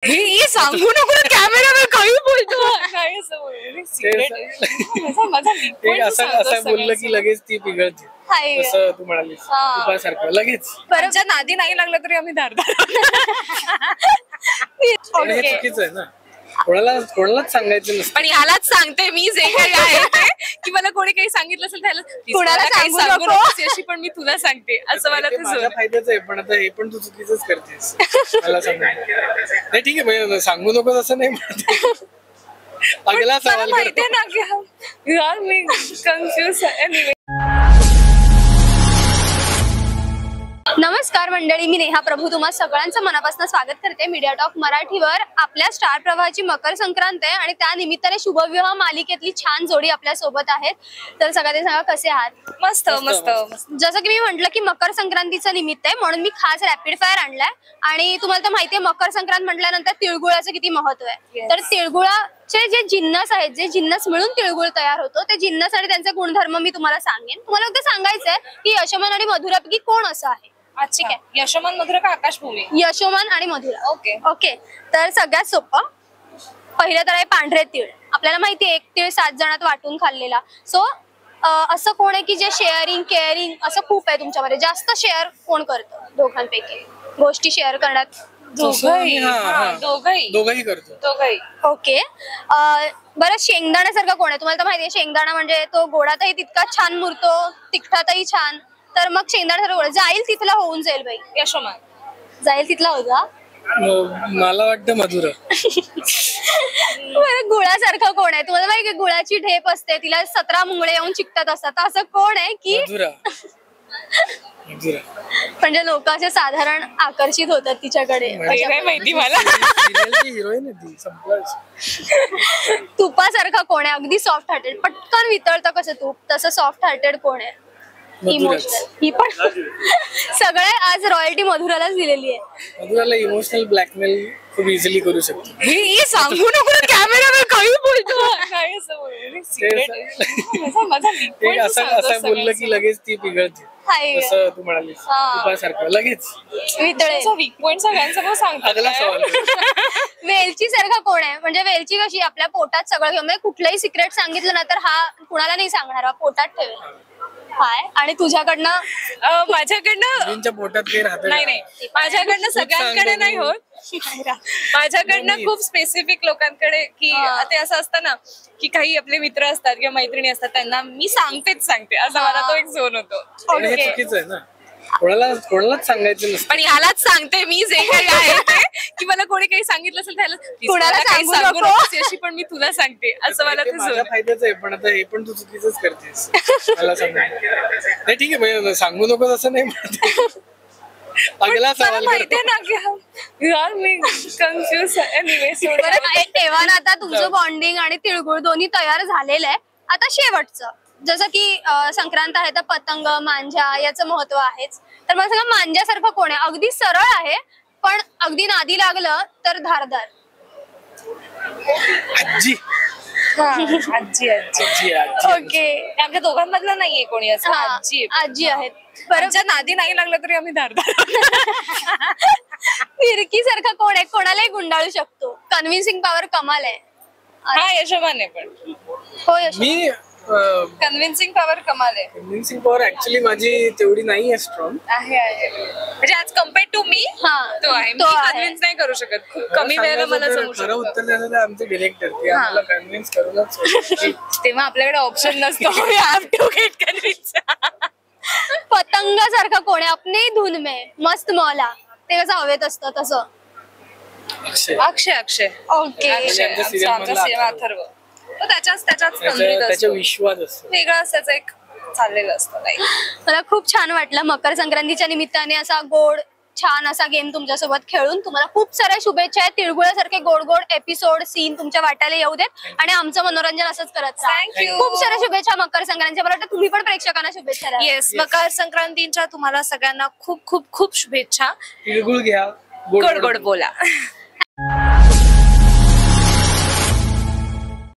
हे सांगू नको ना कॅमेरावर, काही बोलतो काय असं बोललं की लगेच ती पिघळते. तसं तू म्हणालीस तुपासारखं लगेच. परतच्या नादी नाही लागलं तरी आम्ही धारदार. हे चुकीचं आहे ना, कोणालाच सांगायचं नसतं. पण ह्यालाच सांगते मी जे काही आहे ते, की मला कोणी काही सांगितलं असेल त्याला कुणाला सांगू नको अशी पण मी तुला सांगते असं मला माझ्या फायद्याचं आहे. पण आता हे पण तू चुकीचंच करतेस. मला सांग नाही ठीक आहे, सांगू नको असं नाही म्हणत. अगला सवाल माहितीये ना की यार मी कन्फ्युज आहे. नमस्कार मंडळी, मी नेहा प्रभू तुम्हा सगळ्यांचं मनापासून स्वागत करते मीडिया टॉक मराठीवर. आपल्या स्टार प्रवाहाची मकर संक्रांत आहे आणि त्या निमित्ताने शुभविवाह मालिकेतली छान जोडी आपल्या सोबत आहेत. तर सगळ्या ते सांगा कसे आहात? मस्त मस्त. जसं की मी म्हंटल की मकर संक्रांतीचं निमित्त आहे म्हणून मी खास रॅपिड फायर आणलाय. आणि तुम्हाला तर माहितीये मकर संक्रांत म्हटल्यानंतर तिळगुळाचं किती महत्व आहे. तर तिळगुळाचे जे जिन्नस आहेत, जे जिन्नस मिळून तिळगुळ तयार होतो, ते जिन्नस आणि त्यांचे गुणधर्म मी तुम्हाला सांगेन. तुम्हाला फक्त सांगायचंय की यशोमन आणि मधुरापैकी कोण असं आहे. ठीक आहे, यशोमन मधुरा का आकाशभूमी? यशोमन आणि मधुरा. Okay okay. तर सगळ्यात सोपं पहिलं तर आहे पांढरे तीळ. आपल्याला माहितीये एक तीळ 7 जणात वाटून खाल्लेला. सो असं कोण आहे की जे शेअरिंग केअरिंग असं खूप आहे तुमच्यामध्ये? जास्त शेअर कोण करतं दोघांपैकी गोष्टी शेअर करण्यात? दोघंही करतो. ओके. बरं, शेंगदाण्यासारखं कोण आहे? तुम्हाला तर माहितीये शेंगदाणा म्हणजे तो गोडातही तितका छान मुरतो, तिखटातही छान. तर मग शेंगदाण्यासारखं जाईल तिथला होऊन जाईल बाई. यशोमन जाईल तिथला होता. मला वाटतं मधुरा. बरं, गुळासारखं कोण आहे? तुम्हाला माहिती गुळाची ढेप असते, तिला 17 मुंगळे येऊन चिकटत असतात. असं कोण आहे की म्हणजे लोक असे साधारण आकर्षित होतात तिच्याकडे? माहिती मला. हिरोईन तुपासारखं कोण आहे? अगदी सॉफ्ट हार्टेड, पटकन वितळतं कसं तूप, तसं सॉफ्ट हार्टेड कोण आहे? इमोशनल. ही पण सगळे आज रॉयल्टी मधुरालाच दिलेली आहे. मधुराला इमोशनल ब्लॅकमेल खूप इझिली करू शकतो. हे सांगू नको ना कॅमेरावर, काही बोलतो असं बोललं की लगेच ती पिघळते. तसं तू म्हणालीस तुपासारखं लगेच वेलची सारखा कोण आहे? म्हणजे वेलची कशी आपल्या पोटात सगळं घेऊन, म्हणजे कुठलंही सिक्रेट सांगितलं ना तर हा कुणाला नाही सांगणार, पोटात ठेवेल. हाय. आणि तुझ्याकडनं? माझ्याकडनं पोटात काही राहत नाही, माझ्याकडनं सगळ्यांकडे नाही होत. माझ्याकडनं खूप स्पेसिफिक लोकांकडे, की ते असं असतं ना की काही आपले मित्र असतात किंवा मैत्रिणी असतात, त्यांना मी सांगते असं मला तो एक झोन होतो. चुकीचं आहे ना, कोणालाच सांगायचं नसतं. पण ह्यालाच सांगते मी जे काही आहे ते, की मला कोणी काही सांगितलं असेल त्याला कुणाला सांगू नको अशी पण मी तुला सांगते असं मला ते माझ्या फायद्याचं आहे. पण आता हे पण तू चुकीचंच करतेस. मला सांग नाही ठीक आहे, सांगू नको असं नाही म्हणत. अगला सवाल माहितीये ना की यार मी कन्फ्युज आहे. तेव्हा ना आता तुमचं बॉन्डिंग आणि तिळगुळ दोन्ही तयार झालेलं आहे. आता शेवटचं, जसं की संक्रांत आहे तर पतंग मांजा याचं महत्व आहेच. तर मला सांगा मांजासारखं कोण आहे? अगदी सरळ आहे पण अगदी नादी लागलं तर धारदार. आजी. ओके. आमच्या दोघांमधलं नाहीये कोणी असं. आजी आहेत. परतच्या नादी नाही लागलं तरी आम्ही धारदार. फिरकी सारखं कोण आहे? कोणालाही गुंडाळू शकतो, कन्व्हिन्सिंग पॉवर कमाल आहे. हा यशोमन आहे. पण हो यशोमन. मी कन्व्हिन्सिंग पॉवर कमाल आहे. कन्व्हिन्सिंग पॉवर ऍक्च्युअली माझी तेवढी नाही आहे स्ट्रॉंग. आहे म्हणजे आज कम्पेअर टू मी तो आहे. मी कन्व्हिन्स नाही करू शकत, खूप कमी वेळेला मला समजू शकतं. खरं उत्तर द्यायचं आमचे डिरेक्टर, ते आम्हाला कन्व्हिन्स करूनच तेव्हा आपल्याकडे ऑप्शन नसतो. We have to get convince. पतंगासारखं कोण आहे? अपने धुन में मस्त मौला, ते कसं हवेत असतं तसं? अक्षय. ओके. अथर्व. त्याच्या विश्वास असतो वेगळा असल्याचं एक चाललेलं असतं. मला खूप छान वाटलं मकर संक्रांतीच्या निमित्ताने असा गोड छान असा गेम तुमच्यासोबत खेळून. तुम्हाला खूप साऱ्या शुभेच्छा आहेत. तिळगुळासारखे गोड गोड एपिसोड सीन तुमच्या वाट्याला येऊ देत आणि आमचं मनोरंजन असंच करत राहा. थँक्यू. खूप साऱ्या शुभेच्छा मकर संक्रांतीच्या. मला वाटतं तुम्ही पण प्रेक्षकांना शुभेच्छा द्या. येस, मकर संक्रांतीच्या तुम्हाला सगळ्यांना खूप खूप खूप शुभेच्छा. तिळगुळ घ्या, गोड गोड बोला.